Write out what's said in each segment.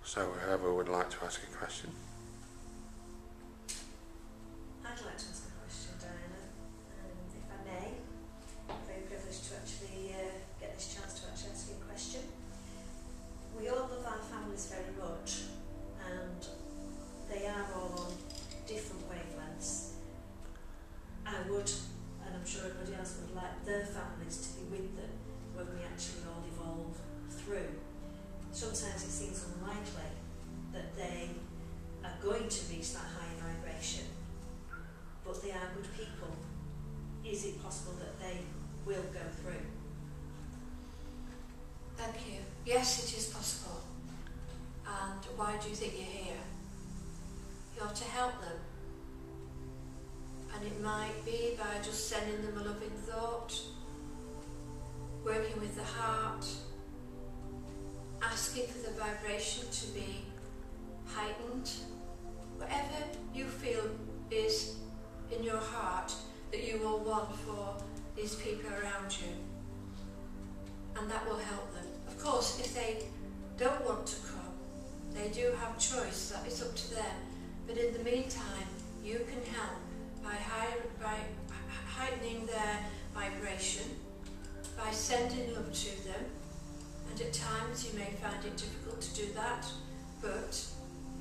So whoever would like to ask a question. I'd like to ask a question, Diana, if I may. I'm very privileged to actually get this chance to actually ask you a question. We all love our families very much, and they are all on different wavelengths. I would, and I'm sure everybody else would, like their families to be with them when we actually all evolve through. Sometimes it seems unlikely that they are going to reach that higher vibration, but they are good people. Is it possible that they will go through? Thank you. Yes, it is possible. And why do you think you're here? You're to help them. And it might be by just sending them a loving thought, working with the heart, asking for the vibration to be heightened. Whatever you feel is in your heart that you will want for these people around you, and that will help them. Of course, if they don't want to come, they do have choice, that is up to them. But in the meantime, you can help by heightening their vibration, by sending love to them. And at times you may find it difficult to do that, but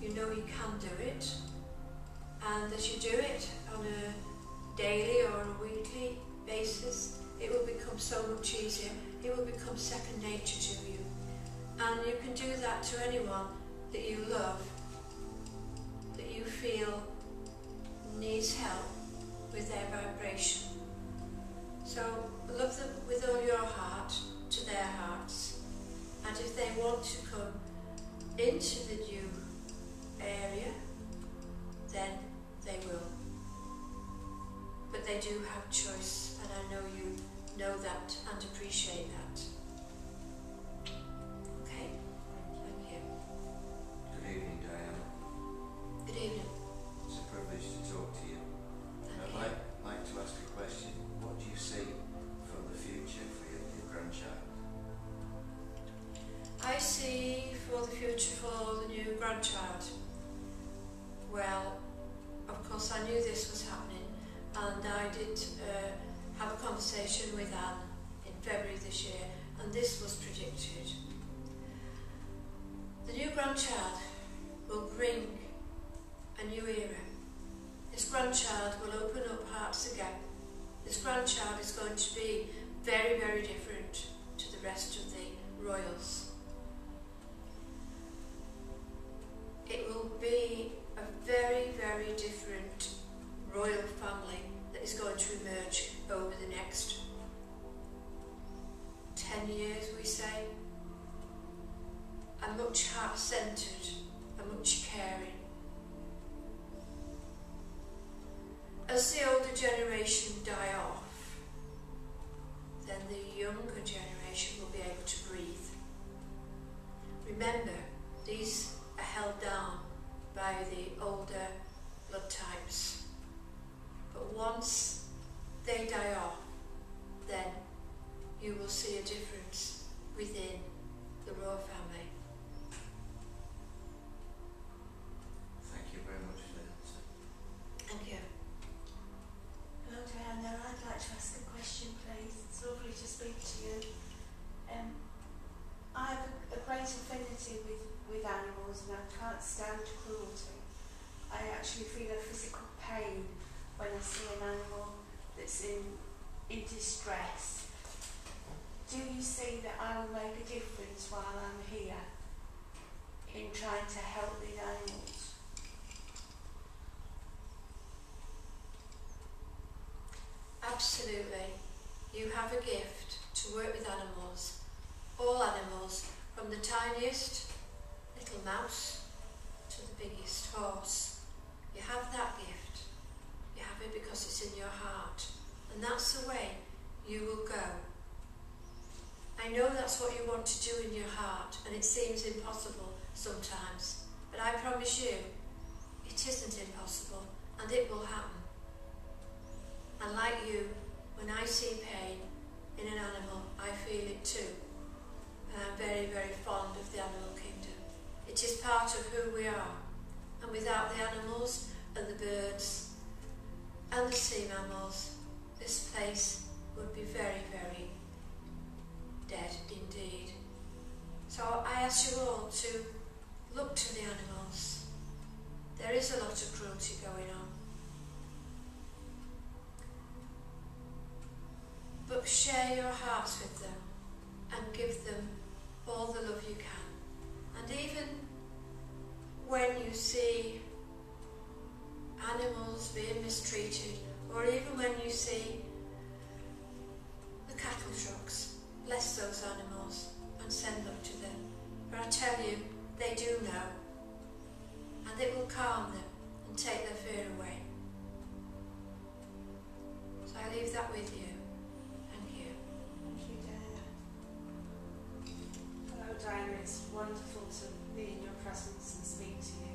you know you can do it. And as you do it on a daily or a weekly basis, it will become so much easier. It will become second nature to you. And you can do that to anyone that you love, that you feel needs help with their vibration. So love them with all your heart to their hearts. And if they want to come into the new area, then they will. But they do have choice, and I know you know that and appreciate that. Okay? Thank you. Good evening, Diana. Good evening. It's a privilege to talk to you. Thank I'd you. like to ask a question. What do you see for the future for your grandchild? I see for the future for the new grandchild. Well, of course I knew this was happening, and I did have a conversation with Anne in February this year, and this was predicted. The new grandchild will bring a new era. This grandchild will open up hearts again. This grandchild is going to be very, very different to the rest of the royals. It will be a very, very different royal family that is going to emerge over the next 10 years, we say. A much heart-centred, a much caring. As the older generation die off, then the younger generation will be able to breathe. Remember, these are held down by the older blood types. But once they die off, then you will see a difference within the royal family. Thank you very much for that answer. Thank you. Hello Diana, I'd like to ask a question please. It's lovely to speak to you. I have a great affinity with animals, and I can't stand cruelty. I actually feel a physical pain when I see an animal that's in distress. Do you see that I will make a difference while I'm here in trying to help these animals? Absolutely. You have a gift to work with animals, all animals, from the tiniest little mouse to the biggest horse. You have that gift. You have it because it's in your heart, and that's the way you will go. I know that's what you want to do in your heart, and it seems impossible sometimes, but I promise you it isn't impossible, and it will happen. And like you, when I see pain in an animal, I feel it too. And I'm very, very fond of the animal kingdom. It is part of who we are. And without the animals and the birds and the sea mammals, this place would be very, very dead indeed. So I ask you all to look to the animals. There is a lot of cruelty going on. But share your hearts with them and give them all the love you can. And even when you see animals being mistreated, or even when you see the cattle trucks, bless those animals and send them to them. For I tell you, they do know, and it will calm them and take their fear away. So I leave that with you. Thank you. Thank you, Diana. Hello, Diana. It's wonderful to be in your presence and speak to you.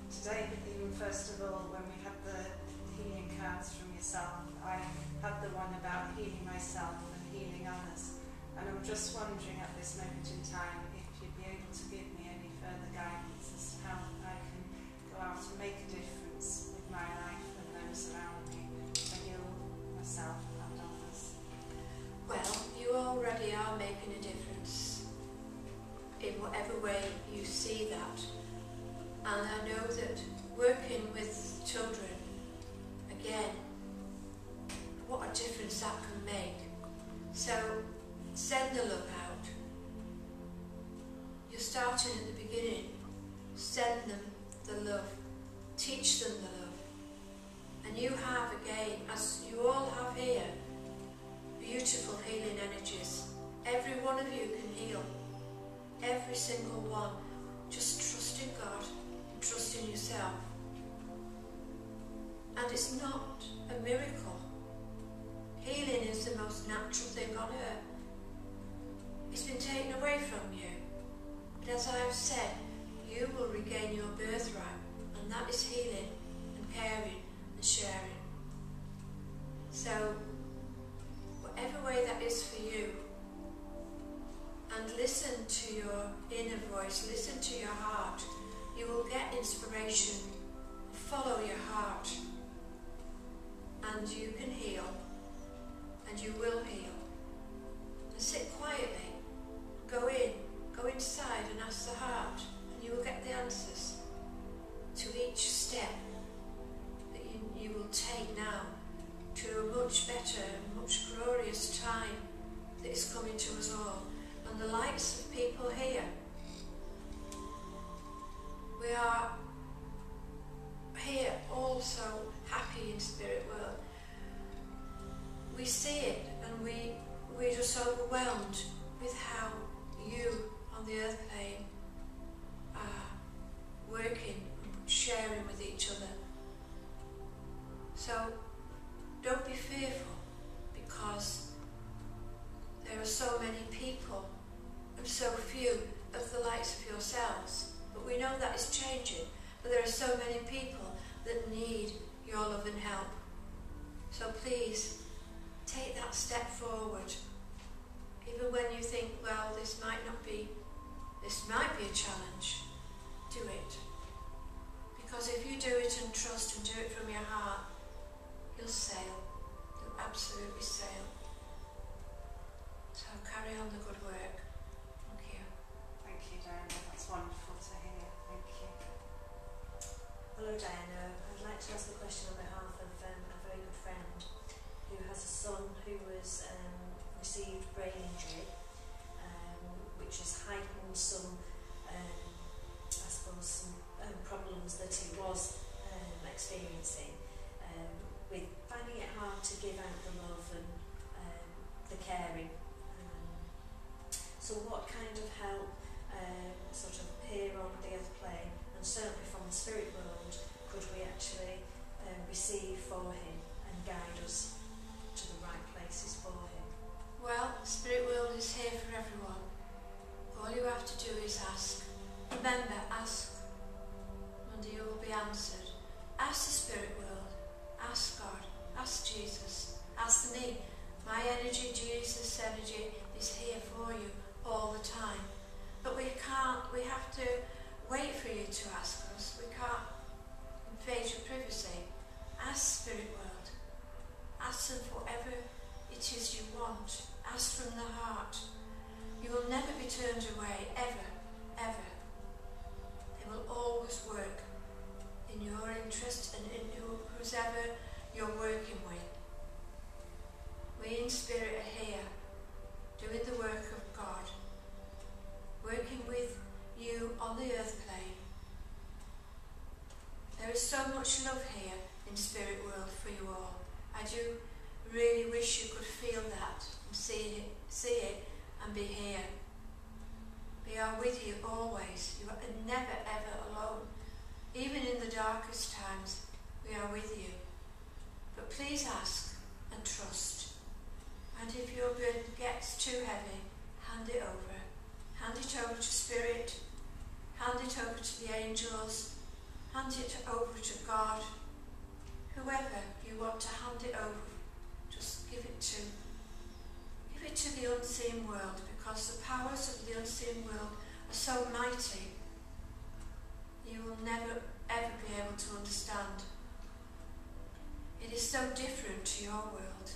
Today, even first of all, when we had the healing cards from yourself, I had the one about healing myself and healing others. And I'm just wondering at this moment in time if you'd be able to give me any further guidance as to how I can go out and make a difference with my life and those around me to heal myself and others. Well, you already are making a difference in whatever way you see that. And I know that working with children, again, what a difference that can make. So send the love out. You're starting at the beginning. Send them the love. Teach them the love. And you have, again, as you all have here, beautiful healing energies. Every one of you can heal. Every single one. Just trust in God and trust in yourself. And it's not a miracle. Healing is the most natural thing on earth. It's been taken away from you. But as I have said, you will regain your birthright, and that is healing and caring and sharing. So, whatever way that is for you, and listen to your inner voice, listen to your heart, you will get inspiration. Follow your heart, and you can heal, and you will heal. And sit quietly. Go inside and ask the heart, and you will get the answers to each step that you will take now to a much better and much glorious time that is coming to us all. And the likes of people here, we are here also happy in spirit world. We see it and we're just overwhelmed with how you on the earth plane are working and sharing with each other. So don't be fearful, because there are so many people and so few of the likes of yourselves. But we know that is changing. But there are so many people that need your love and help. So please, take that step forward. Even when you think, well, this might be a challenge, do it. Because if you do it and trust and do it from your heart, you'll sail. You'll absolutely sail. So carry on the good work. Thank you. Thank you, Diana. That's wonderful to hear. Thank you. Hello Diana, I'd like to ask a question on behalf of a very good friend who has a son who was received brain injury, which has heightened some, I suppose, some problems that he was experiencing, with finding it hard to give out the love and the caring. So what kind of help, sort of here on the earth plane, and certainly from the spirit world, could we actually receive for him and guide us to the right places for him? Well, Spirit World is here for everyone. All you have to do is ask. Remember, ask, and you will be answered. Ask the Spirit World. Ask God. Ask Jesus. Ask me. My energy, Jesus' energy, is here for you all the time. But we have to wait for you to ask us. We can't invade your privacy. Ask Spirit World. Ask them for whatever it is you want. Ask from the heart. You will never be turned away, ever, ever. They will always work in your interest and in whoever you're working with. We in Spirit are here, doing the work of God, working with you on the earth plane. There is so much love here in Spirit World for you all. I do really wish you could feel that and see it and be here. We are with you always. You are never ever alone. Even in the darkest times, we are with you. But please ask and trust. And if your burden gets too heavy, hand it over. Hand it over to Spirit. Hand it over to the angels. Hand it over to God. Whoever you want to hand it over, just give it to. Give it to the unseen world, because the powers of the unseen world are so mighty, you will never ever be able to understand. It is so different to your world.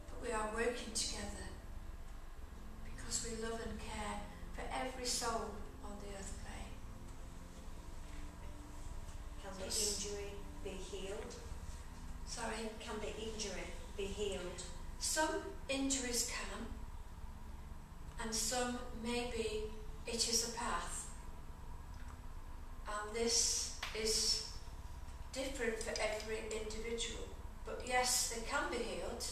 But we are working together because we love and care for every soul on the earth plane. Can the injury be healed? Sorry? Can the injury be healed? Some injuries can, and some maybe it is a path. And this is different for every individual. But yes, they can be healed.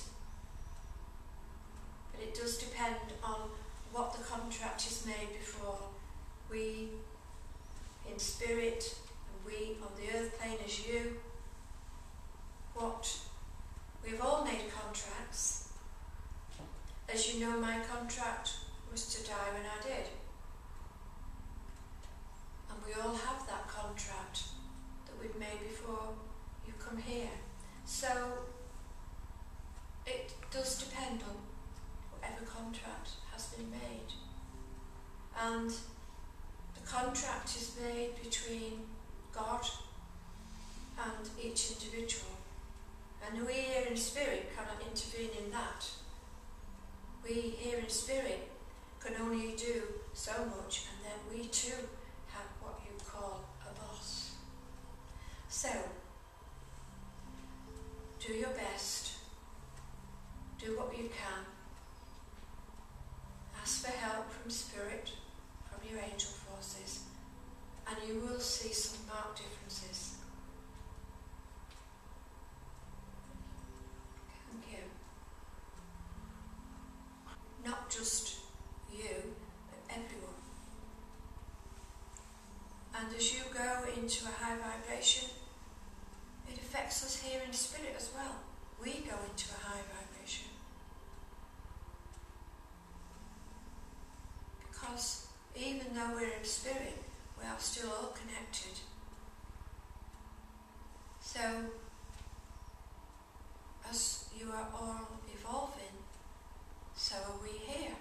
But it does depend on what the contract is made before. We in Spirit, and we on the earth plane as you, we've all made contracts. As you know, my contract was to die when I did. And we all have that contract that we've made before you come here. So it does depend on whatever contract has been made. And the contract is made between God and each individual. And we here in Spirit cannot intervene in that. We here in Spirit can only do so much, and then we too have what you call a boss. So, do your best. Do what you can. Ask for help from Spirit, from your angel forces, and you will see some marked differences. Thank you. Not just you, but everyone. And as you go into a high vibration, it affects us here in Spirit as well. We go into a high vibration. Because even though we're in Spirit, we are still all connected. So, as you are all evolving, so are we here.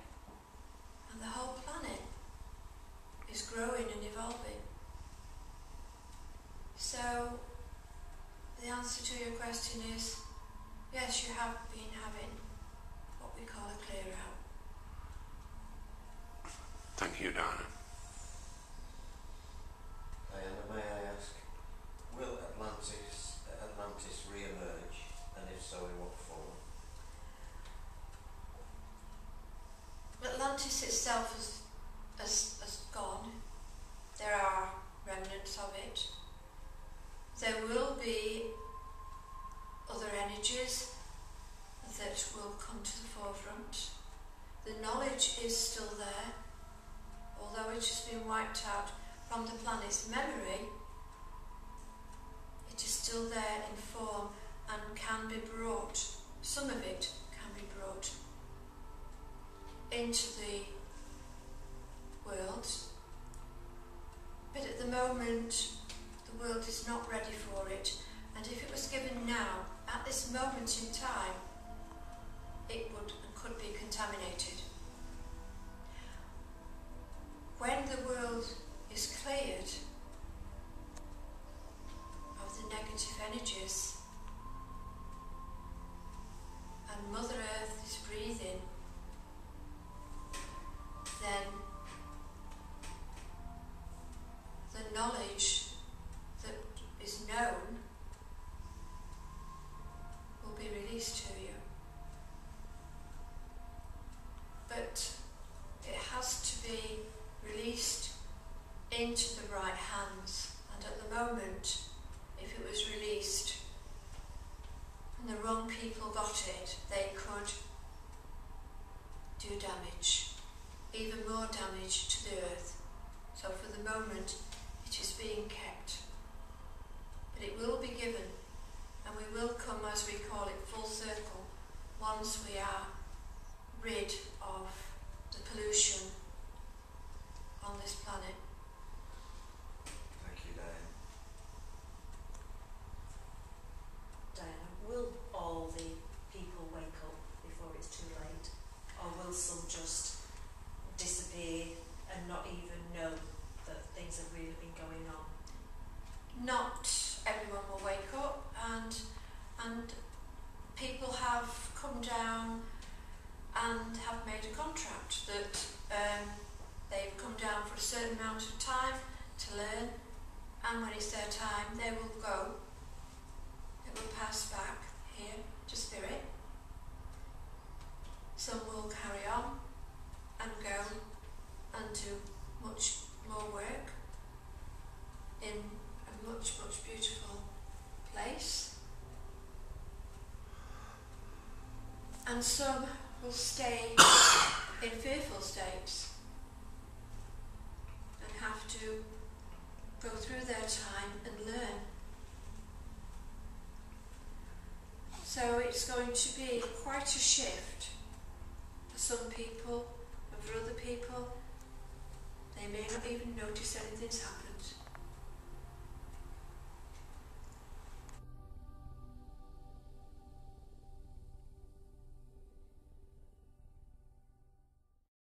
And the whole planet is growing and evolving. So, the answer to your question is, yes, you have been having what we call a clear out. Thank you, Dana. Diana, may I ask, will Atlantis re-emerge, and if so, in what form? Atlantis itself has gone. There are remnants of it. There will be other energies that will come to the forefront. The knowledge is still there, although it has been wiped out from the planet's memory. It is still there in form and can be brought, some of it can be brought into the world. But at the moment, the world is not ready for it, and if it was given now, at this moment in time, it would and could be contaminated. When the world the knowledge that is known will be released to you. But it has to be released into the right hands, and at the moment, if it was released and the wrong people got it, they could do damage, even more damage to the earth. So for the moment it is being kept, but it will be given, and we will come, as we call it, full circle once we are rid of the pollution on this planet. Thank you, Diane. Diana, will all the people wake up before it's too late, or will some just disappear and not even know that things have really been going on? Not everyone will wake up, and people have come down and have made a contract that they've come down for a certain amount of time to learn, and when it's their time they will go. It will pass back here to spirit. Some will carry on and go and do much more work in a much, much beautiful place. And some will stay in fearful states and have to go through their time and learn. So it's going to be quite a shift for some people, and for other people they may not even notice anything's happened.